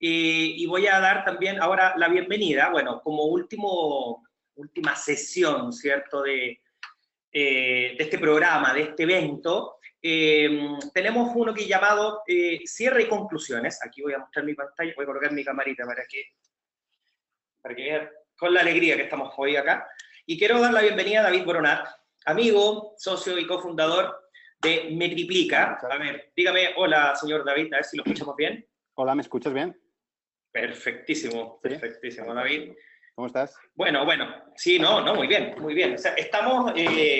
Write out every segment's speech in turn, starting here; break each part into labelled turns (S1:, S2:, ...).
S1: y voy a dar también ahora la bienvenida, bueno, como última sesión, ¿cierto?, de este programa, de este evento. Tenemos uno que es llamado Cierre y Conclusiones. Aquí voy a mostrar mi pantalla, voy a colocar mi camarita para que vean con la alegría que estamos hoy acá. Y quiero dar la bienvenida a David Boronat, amigo, socio y cofundador de Metriplica. A ver, dígame, hola, señor David, a ver si lo escuchamos bien.
S2: Hola, ¿me escuchas bien?
S1: Perfectísimo,
S2: ¿Sí?
S1: perfectísimo, David.
S2: ¿Cómo estás?
S1: Bueno, sí, no, muy bien, muy bien. O sea, estamos,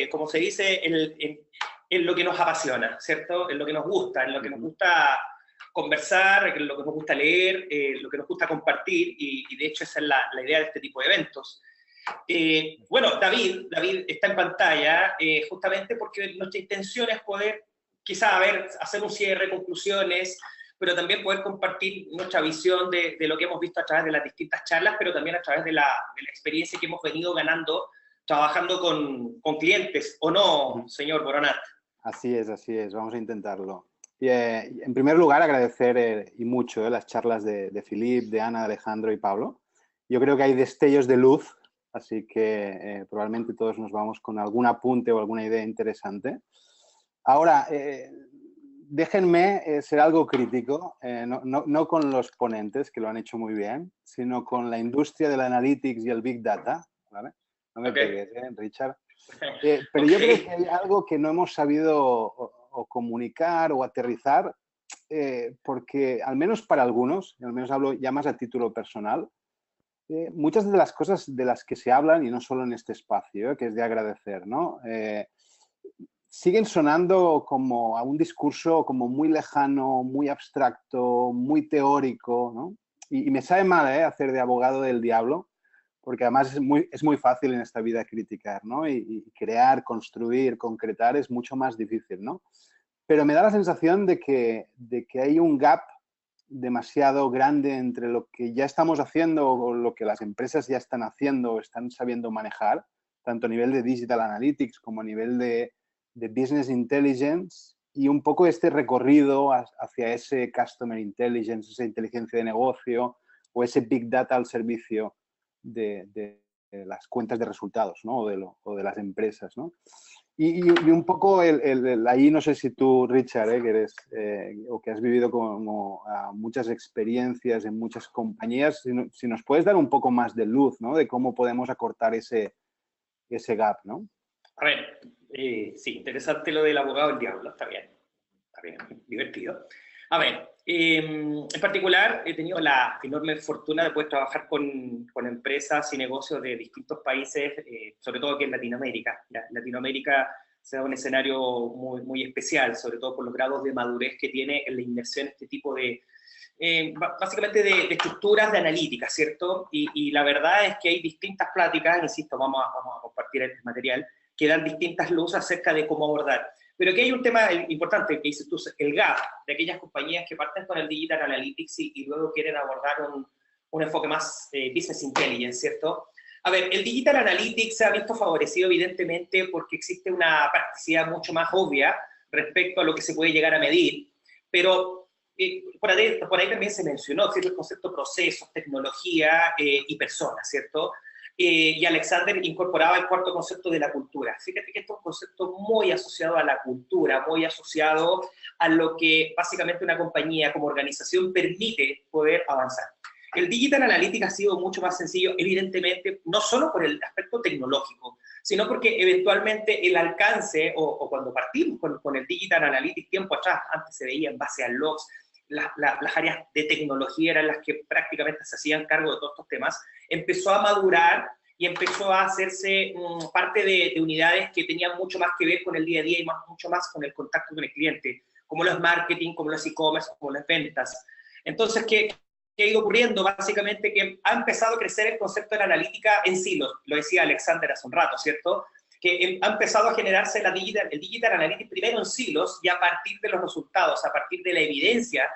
S1: como se dice, en lo que nos apasiona, ¿cierto? En lo que nos gusta, en lo que nos gusta conversar, en lo que nos gusta leer, lo que nos gusta compartir, y de hecho esa es la idea de este tipo de eventos. Bueno, David está en pantalla justamente porque nuestra intención es poder, quizá, hacer un cierre, conclusiones, pero también poder compartir nuestra visión de lo que hemos visto a través de las distintas charlas, pero también a través de la experiencia que hemos venido ganando trabajando con clientes, ¿o no, señor Boronat?
S2: Así es, vamos a intentarlo. Y, en primer lugar, agradecer y mucho las charlas de Filip, de Ana, de Alejandro y Pablo. Yo creo que hay destellos de luz, así que probablemente todos nos vamos con algún apunte o alguna idea interesante. Ahora, déjenme ser algo crítico, no con los ponentes, que lo han hecho muy bien, sino con la industria del analytics y el big data, ¿vale? No me pegues, Richard. Pero yo creo que hay algo que no hemos sabido o comunicar o aterrizar, porque al menos para algunos, y al menos hablo ya más a título personal, muchas de las cosas de las que se hablan, y no solo en este espacio, que es de agradecer, ¿no? Siguen sonando como a un discurso como muy lejano, muy abstracto, muy teórico, ¿no? Y me sabe mal hacer de abogado del diablo, porque además es muy fácil en esta vida criticar, ¿no? Y crear, construir, concretar es mucho más difícil, ¿no? Pero me da la sensación de que hay un gap demasiado grande entre lo que ya estamos haciendo o lo que las empresas ya están haciendo o están sabiendo manejar, tanto a nivel de digital analytics como a nivel de business intelligence, y un poco este recorrido hacia ese customer intelligence, esa inteligencia de negocio o ese big data al servicio de las cuentas de resultados, ¿no? o de las empresas, ¿no? Y un poco ahí no sé si tú, Richard, que eres o que has vivido como muchas experiencias en muchas compañías, si nos puedes dar un poco más de luz, ¿no? De cómo podemos acortar ese gap, ¿no?
S1: A ver, sí, interesante lo del abogado del diablo, está bien, divertido. A ver, en particular he tenido la enorme fortuna de poder trabajar con empresas y negocios de distintos países, sobre todo aquí en Latinoamérica. Latinoamérica se da un escenario muy, muy especial, sobre todo por los grados de madurez que tiene en la inversión en este tipo de, básicamente de estructuras de analítica, ¿cierto? Y la verdad es que hay distintas pláticas, insisto, vamos a compartir el material, que dan distintas luces acerca de cómo abordar. Pero aquí hay un tema importante que dices tú, el gap de aquellas compañías que parten con el Digital Analytics y luego quieren abordar un enfoque más Business Intelligence, ¿cierto? A ver, el Digital Analytics se ha visto favorecido evidentemente porque existe una practicidad mucho más obvia respecto a lo que se puede llegar a medir, pero por ahí también se mencionó, ¿cierto? El concepto procesos, tecnología y personas, ¿cierto? Y Alexander incorporaba el cuarto concepto de la cultura. Fíjate que esto es un concepto muy asociado a la cultura, muy asociado a lo que básicamente una compañía como organización permite poder avanzar. El Digital Analytics ha sido mucho más sencillo, evidentemente, no solo por el aspecto tecnológico, sino porque eventualmente el alcance, o cuando partimos con el Digital Analytics tiempo atrás, antes se veía en base a logs, las áreas de tecnología eran las que prácticamente se hacían cargo de todos estos temas, empezó a madurar y empezó a hacerse parte de unidades que tenían mucho más que ver con el día a día y mucho más con el contacto con el cliente, como los marketing, como los e-commerce, como las ventas. Entonces, ¿qué ha ido ocurriendo? Básicamente que ha empezado a crecer el concepto de la analítica en silos, lo decía Alexander hace un rato, ¿cierto? Que ha empezado a generarse el Digital Analytics primero en silos y a partir de los resultados, a partir de la evidencia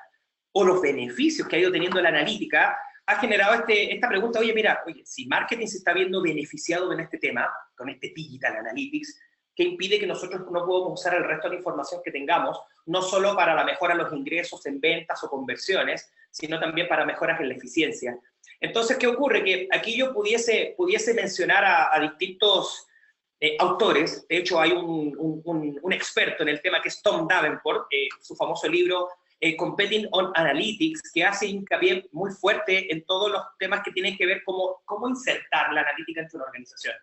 S1: o los beneficios que ha ido teniendo la analítica, ha generado esta pregunta, oye, si marketing se está viendo beneficiado en este tema, con este Digital Analytics, ¿qué impide que nosotros no podamos usar el resto de la información que tengamos, no solo para la mejora de los ingresos en ventas o conversiones, sino también para mejoras en la eficiencia. Entonces, ¿qué ocurre? Que aquí yo pudiese mencionar a distintos autores. De hecho, hay un experto en el tema que es Tom Davenport, su famoso libro Competing on Analytics, que hace hincapié muy fuerte en todos los temas que tienen que ver cómo insertar la analítica en una organización.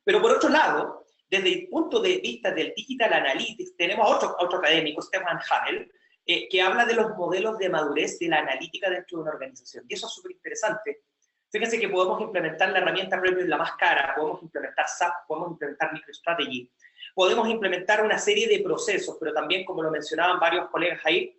S1: Pero por otro lado, desde el punto de vista del Digital Analytics, tenemos a otro académico, Stefan Hamel, que habla de los modelos de madurez de la analítica dentro de una organización. Y eso es súper interesante. Fíjense que podemos implementar la herramienta Premium la más cara, podemos implementar SAP, podemos implementar MicroStrategy, podemos implementar una serie de procesos, pero también, como lo mencionaban varios colegas ahí,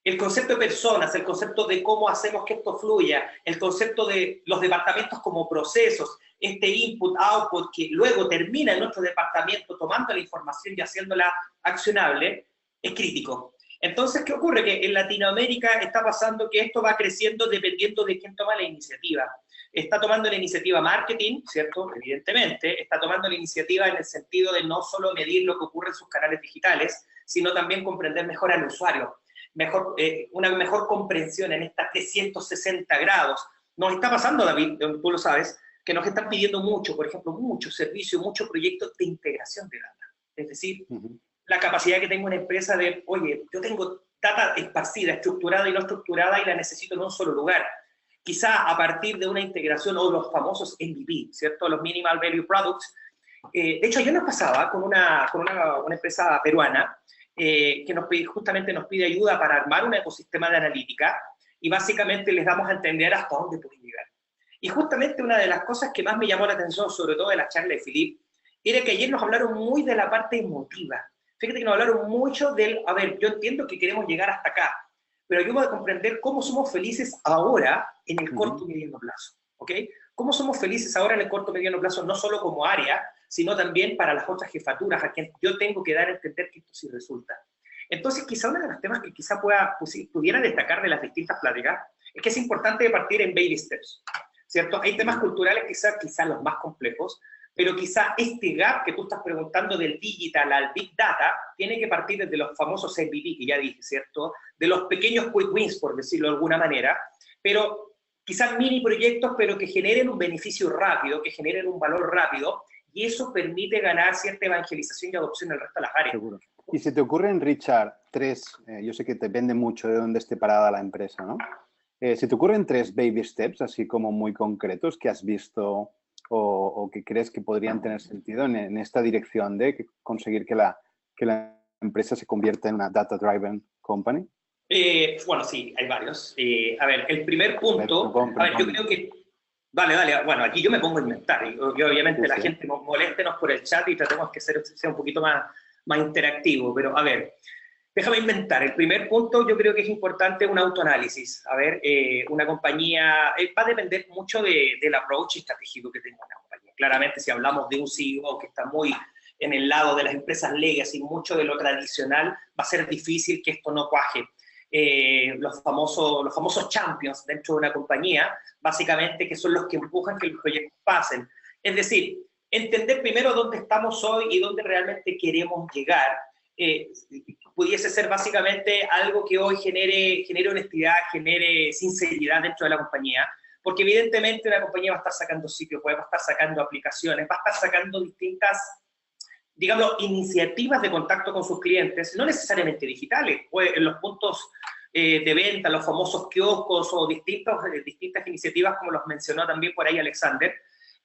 S1: el concepto de personas, el concepto de cómo hacemos que esto fluya, el concepto de los departamentos como procesos, este input-output que luego termina en nuestro departamento tomando la información y haciéndola accionable, es crítico. Entonces, ¿qué ocurre? Que en Latinoamérica está pasando que esto va creciendo dependiendo de quién toma la iniciativa. Está tomando la iniciativa marketing, ¿cierto? Evidentemente, está tomando la iniciativa en el sentido de no solo medir lo que ocurre en sus canales digitales, sino también comprender mejor al usuario. Una mejor comprensión en estas 360 grados. Nos está pasando, David, tú lo sabes, que nos están pidiendo mucho, por ejemplo, mucho servicio, muchos proyectos de integración de data. Es decir, la capacidad que tengo una empresa de, oye, yo tengo data esparcida, estructurada y no estructurada y la necesito en un solo lugar. Quizá a partir de una integración o los famosos MVP, ¿cierto? Los Minimal Value Products. De hecho, ayer nos pasaba con una empresa peruana que justamente nos pide ayuda para armar un ecosistema de analítica y básicamente les damos a entender hasta dónde pueden llegar. Y justamente una de las cosas que más me llamó la atención, sobre todo de la charla de Philippe, era que ayer nos hablaron muy de la parte emotiva. Fíjate que nos hablaron mucho del, a ver, yo entiendo que queremos llegar hasta acá, pero ayúdame a comprender cómo somos felices ahora en el corto y mediano plazo, ¿ok? Cómo somos felices ahora en el corto y mediano plazo, no solo como área, sino también para las otras jefaturas a quienes yo tengo que dar a entender que esto sí resulta. Entonces, quizá uno de los temas que quizá pudiera destacar de las distintas pláticas es que es importante partir en baby steps, ¿cierto? Hay temas culturales quizá los más complejos, pero quizá este gap que tú estás preguntando del digital al big data tiene que partir desde los famosos MVP que ya dije, ¿cierto? De los pequeños quick wins, por decirlo de alguna manera, pero quizás mini proyectos, pero que generen un beneficio rápido, que generen un valor rápido, y eso permite ganar cierta evangelización y adopción en el resto de las áreas.
S2: Seguro. Y si te ocurren, Richard, yo sé que depende mucho de dónde esté parada la empresa, ¿no? Si te ocurren 3 baby steps, así como muy concretos, que has visto o que crees que podrían tener sentido en esta dirección de conseguir que la empresa se convierta en una data-driven company.
S1: Bueno, sí, hay varios. A ver, el primer punto, yo creo que... Dale, bueno, aquí yo me pongo a inventar, y obviamente la gente moléstenos por el chat y tratemos que sea un poquito más interactivo, pero a ver, déjame inventar. El primer punto yo creo que es importante un autoanálisis. A ver, una compañía, va a depender mucho del approach estratégico que tenga una compañía. Claramente, si hablamos de un CEO que está muy en el lado de las empresas legacy, mucho de lo tradicional, va a ser difícil que esto no cuaje. Los famosos champions dentro de una compañía, básicamente que son los que empujan que los proyectos pasen. Es decir, entender primero dónde estamos hoy y dónde realmente queremos llegar. Pudiese ser básicamente algo que hoy genere honestidad, genere sinceridad dentro de la compañía, porque evidentemente una compañía va a estar sacando sitios web, va a estar sacando aplicaciones, va a estar sacando distintas, digamos, iniciativas de contacto con sus clientes, no necesariamente digitales, pues en los puntos de venta, los famosos kioscos o distintas iniciativas, como los mencionó también por ahí Alexander,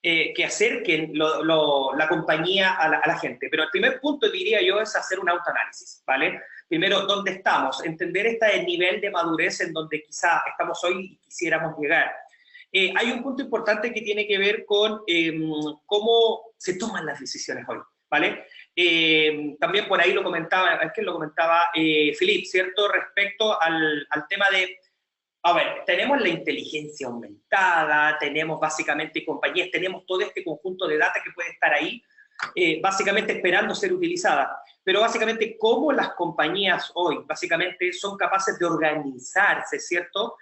S1: que acerquen la compañía a la gente. Pero el primer punto, diría yo, es hacer un autoanálisis, ¿vale? Primero, ¿dónde estamos? Entender este nivel de madurez en donde quizá estamos hoy y quisiéramos llegar. Hay un punto importante que tiene que ver con cómo se toman las decisiones hoy, ¿vale? También por ahí lo comentaba Philippe, ¿cierto? Respecto al tema de, a ver, tenemos la inteligencia aumentada, tenemos básicamente compañías, tenemos todo este conjunto de data que puede estar ahí, básicamente esperando ser utilizada. Pero básicamente, ¿cómo las compañías hoy básicamente son capaces de organizarse, ¿cierto?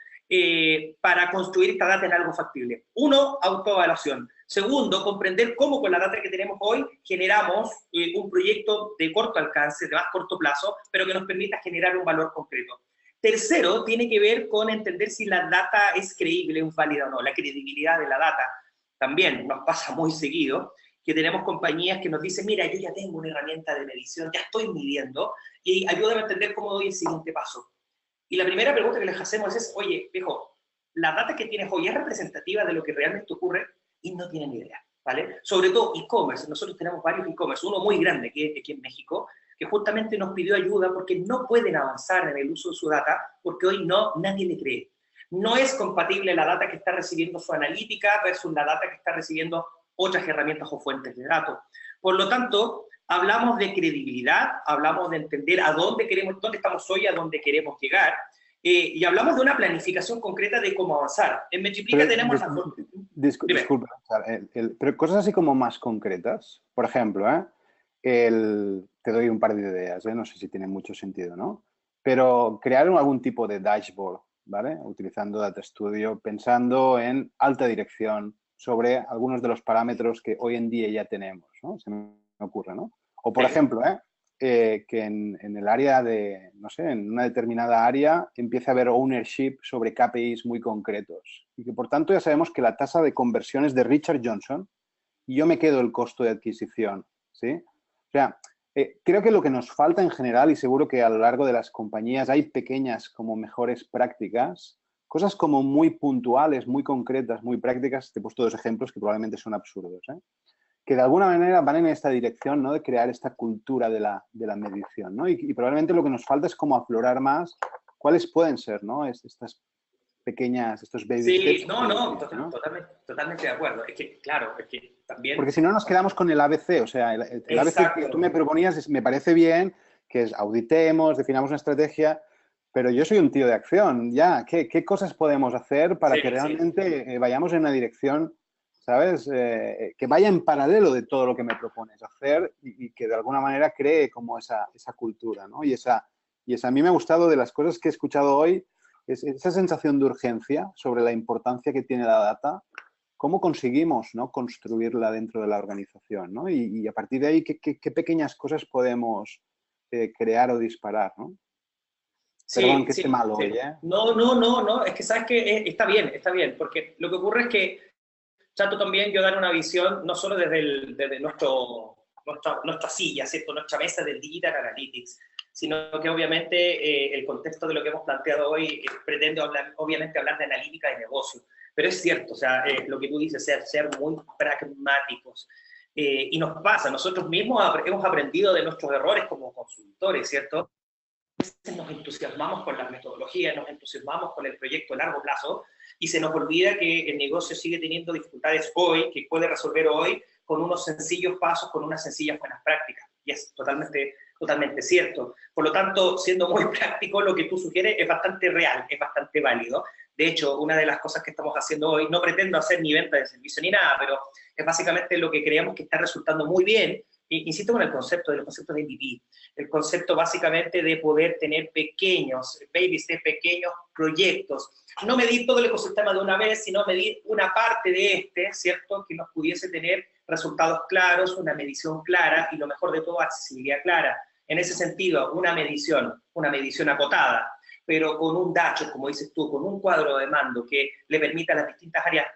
S1: Para construir esta data en algo factible. Uno, autoevaluación. Segundo, comprender cómo con la data que tenemos hoy generamos un proyecto de corto alcance, de más corto plazo, pero que nos permita generar un valor concreto. Tercero, tiene que ver con entender si la data es creíble, es válida o no, la credibilidad de la data. También nos pasa muy seguido que tenemos compañías que nos dicen, mira, yo ya tengo una herramienta de medición, ya estoy midiendo, y ayúdame a entender cómo doy el siguiente paso. Y la primera pregunta que les hacemos es, oye, viejo, ¿la data que tienes hoy es representativa de lo que realmente ocurre? Y no tienen ni idea, ¿vale? Sobre todo e-commerce, nosotros tenemos varios e-commerce, uno muy grande que es aquí en México, que justamente nos pidió ayuda porque no pueden avanzar en el uso de su data, porque hoy nadie le cree. No es compatible la data que está recibiendo su analítica versus la data que está recibiendo otras herramientas o fuentes de datos. Por lo tanto, hablamos de credibilidad, hablamos de entender a dónde estamos hoy, a dónde queremos llegar, y hablamos de una planificación concreta de cómo avanzar. En Metriplica tenemos
S2: disculpa, pero cosas así como más concretas. Por ejemplo, te doy un par de ideas, no sé si tiene mucho sentido, ¿no? Pero crear algún tipo de dashboard, ¿vale? Utilizando Data Studio, pensando en alta dirección sobre algunos de los parámetros que hoy en día ya tenemos, ¿no? Se me ocurre, ¿no? O, por ejemplo, que en el área de, no sé, en una determinada área empiece a haber ownership sobre KPIs muy concretos y que, por tanto, ya sabemos que la tasa de conversión es de Richard Johnson y yo me quedo el costo de adquisición, ¿sí? O sea, creo que lo que nos falta en general, y seguro que a lo largo de las compañías hay pequeñas como mejores prácticas, cosas como muy puntuales, muy concretas, muy prácticas, te he puesto dos ejemplos que probablemente son absurdos, que de alguna manera van en esta dirección, ¿no? De crear esta cultura de la medición, ¿no? Y probablemente lo que nos falta es como aflorar más cuáles pueden ser, ¿no? Estas pequeñas, estos baby steps.
S1: Sí, totalmente de acuerdo. Es que, claro, es que también...
S2: Porque si no nos quedamos con el ABC, o sea, el ABC que tú me proponías me parece bien, que es auditemos, definamos una estrategia, pero yo soy un tío de acción, ya. ¿Qué cosas podemos hacer para que realmente vayamos en una dirección, ¿sabes? Que vaya en paralelo de todo lo que me propones hacer y que de alguna manera cree como esa cultura, ¿no? Y esa a mí me ha gustado de las cosas que he escuchado hoy, es esa sensación de urgencia sobre la importancia que tiene la data, cómo conseguimos, ¿no? Construirla dentro de la organización, ¿no? Y a partir de ahí, ¿qué pequeñas cosas podemos crear o disparar, ¿no? Perdón, que esté malo hoy, ¿eh?
S1: No, es que sabes que está bien, porque lo que ocurre es que trato también yo dar una visión, no solo desde nuestra silla, ¿cierto? Nuestra mesa del Digital Analytics, sino que obviamente el contexto de lo que hemos planteado hoy pretende obviamente hablar de analítica de negocio. Pero es cierto, o sea, lo que tú dices, ser muy pragmáticos. Y nos pasa, nosotros mismos hemos aprendido de nuestros errores como consultores, ¿cierto? Nos entusiasmamos con las metodologías, nos entusiasmamos con el proyecto a largo plazo y se nos olvida que el negocio sigue teniendo dificultades hoy, que puede resolver hoy con unos sencillos pasos, con unas sencillas buenas prácticas. Y es totalmente cierto. Por lo tanto, siendo muy práctico, lo que tú sugieres es bastante real, es bastante válido. De hecho, una de las cosas que estamos haciendo hoy, no pretendo hacer ni venta de servicio ni nada, pero es básicamente lo que creemos que está resultando muy bien. Insisto con el concepto de MVP, el concepto básicamente de poder tener pequeños proyectos, no medir todo el ecosistema de una vez, sino medir una parte de ¿cierto? Que nos pudiese tener resultados claros, una medición clara y lo mejor de todo, accesibilidad clara. En ese sentido, una medición acotada, pero con un dashboard, como dices tú, con un cuadro de mando que le permita a las distintas áreas,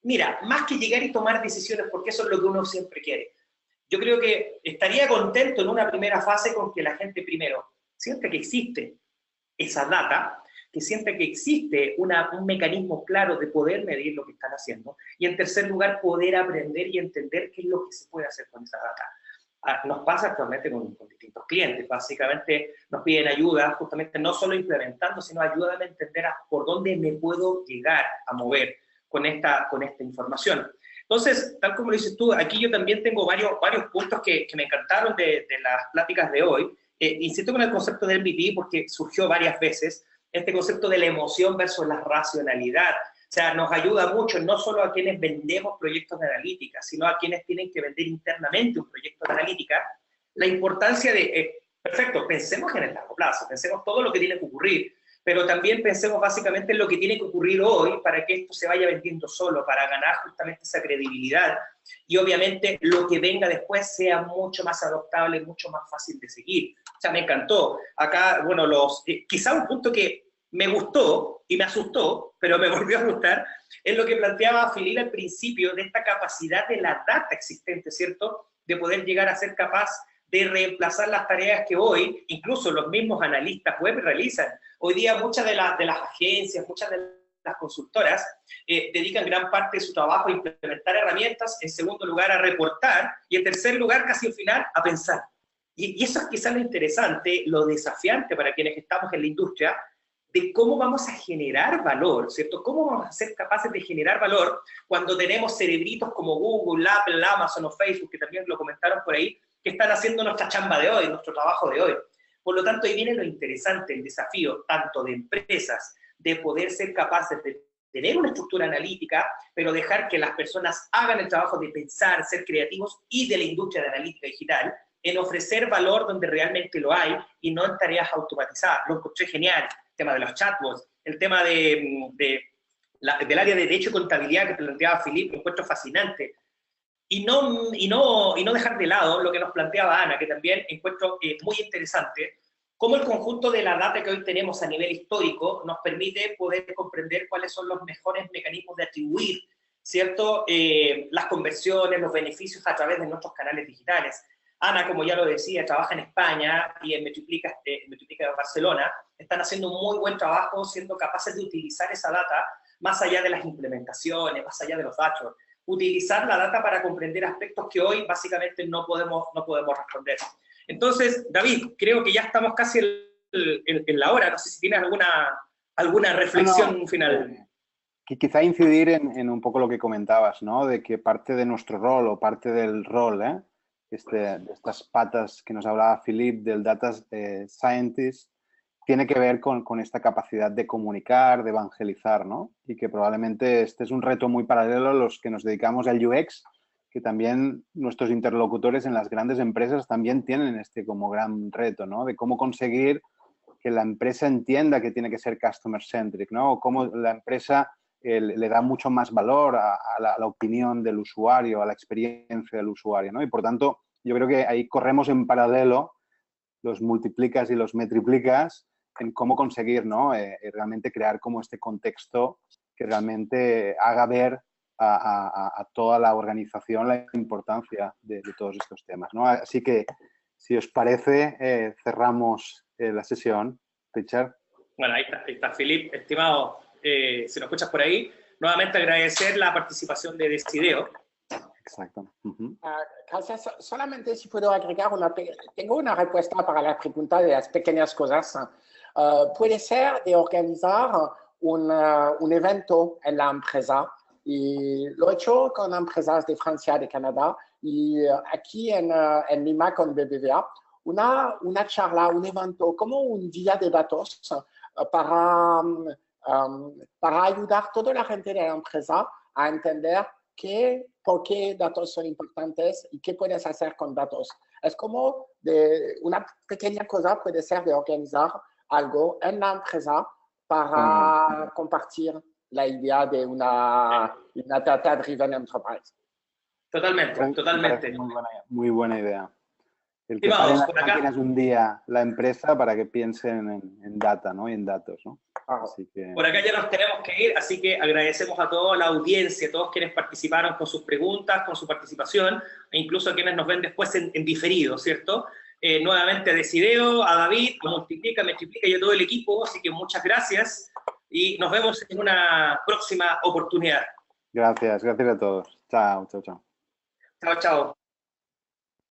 S1: mira, más que llegar y tomar decisiones, porque eso es lo que uno siempre quiere. Yo creo que estaría contento en una primera fase con que la gente primero sienta que existe esa data, que sienta que existe un mecanismo claro de poder medir lo que están haciendo, y en tercer lugar, poder aprender y entender qué es lo que se puede hacer con esa data. Nos pasa actualmente con distintos clientes, básicamente nos piden ayuda, justamente no solo implementando, sino ayúdame a entender por dónde me puedo llegar a mover con esta información. Entonces, tal como lo dices tú, aquí yo también tengo varios puntos que me encantaron de las pláticas de hoy. Insisto con el concepto del MVP porque surgió varias veces, este concepto de la emoción versus la racionalidad. O sea, nos ayuda mucho no solo a quienes vendemos proyectos de analítica, sino a quienes tienen que vender internamente un proyecto de analítica, la importancia de, perfecto, pensemos en el largo plazo, pensemos todo lo que tiene que ocurrir, pero también pensemos básicamente en lo que tiene que ocurrir hoy para que esto se vaya vendiendo solo, para ganar justamente esa credibilidad, y obviamente lo que venga después sea mucho más adoptable, mucho más fácil de seguir. O sea, me encantó. Acá, bueno, quizá un punto que me gustó y me asustó, pero me volvió a gustar, es lo que planteaba Filip al principio, de esta capacidad de la data existente, ¿cierto? De poder llegar a ser capaz de reemplazar las tareas que hoy, incluso los mismos analistas web realizan. Hoy día muchas de las agencias, muchas de las consultoras dedican gran parte de su trabajo a implementar herramientas, en segundo lugar a reportar, y en tercer lugar, casi al final, a pensar. Y eso es quizás lo interesante, lo desafiante para quienes estamos en la industria, de cómo vamos a generar valor, ¿cierto? ¿Cómo vamos a ser capaces de generar valor cuando tenemos cerebritos como Google, Apple, Amazon o Facebook, que también lo comentaron por ahí, que están haciendo nuestra chamba de hoy, nuestro trabajo de hoy? Por lo tanto, ahí viene lo interesante, el desafío tanto de empresas, de poder ser capaces de tener una estructura analítica, pero dejar que las personas hagan el trabajo de pensar, ser creativos, y de la industria de analítica digital, en ofrecer valor donde realmente lo hay y no en tareas automatizadas. Lo encontré genial. El tema de los chatbots, el tema del área de derecho y contabilidad que planteaba Filip, lo encuentro fascinante. Y no dejar de lado lo que nos planteaba Ana, que también encuentro muy interesante, cómo el conjunto de la data que hoy tenemos a nivel histórico nos permite poder comprender cuáles son los mejores mecanismos de atribuir, ¿cierto? Las conversiones, los beneficios a través de nuestros canales digitales. Ana, como ya lo decía, trabaja en España y en Metriplica Barcelona. Están haciendo un muy buen trabajo siendo capaces de utilizar esa data más allá de las implementaciones, más allá de los datos. Utilizar la data para comprender aspectos que hoy básicamente no podemos responder. Entonces, David, creo que ya estamos casi en la hora. No sé si tienes alguna reflexión final.
S2: Quizá incidir en un poco lo que comentabas, ¿no? De que parte de nuestro rol o parte del rol, de estas patas que nos hablaba Filip, del data scientist, tiene que ver con esta capacidad de comunicar, de evangelizar, ¿no? Y que probablemente este es un reto muy paralelo a los que nos dedicamos al UX, que también nuestros interlocutores en las grandes empresas también tienen este como gran reto, ¿no? De cómo conseguir que la empresa entienda que tiene que ser customer-centric, ¿no? O cómo la empresa le da mucho más valor a la opinión del usuario, a la experiencia del usuario, ¿no? Y por tanto, yo creo que ahí corremos en paralelo los multiplicas y los metriplicas en cómo conseguir, ¿no? Realmente crear como este contexto que realmente haga ver a toda la organización la importancia de todos estos temas, ¿no? Así que, si os parece, cerramos la sesión. Richard.
S1: Bueno, ahí está Filip. Estimado, si nos escuchas por ahí, nuevamente agradecer la participación de Decideo.
S2: Exacto.
S3: Gracias. Solamente si puedo agregar tengo una respuesta para la pregunta de las pequeñas cosas. Puede ser de organizar un evento en la empresa, y lo he hecho con empresas de Francia, de Canadá, y aquí en Lima con BBVA, una charla, un evento, como un día de datos para ayudar a toda la gente de la empresa a entender por qué datos son importantes y qué puedes hacer con datos. Es como una pequeña cosa, puede ser de organizar algo en la empresa para compartir la idea de una data-driven enterprise.
S1: Totalmente.
S2: Muy buena idea. El que pare las máquinas un día la empresa para que piensen en data, ¿no? Y en datos, ¿no?
S1: Así que... Por acá ya nos tenemos que ir, así que agradecemos a toda la audiencia, a todos quienes participaron con sus preguntas, con su participación, e incluso a quienes nos ven después en diferido, ¿cierto? Nuevamente a Decideo, a David, a Multiplica, Metriplica y a todo el equipo, así que muchas gracias y nos vemos en una próxima oportunidad.
S2: Gracias a todos. Chao.
S1: Chao.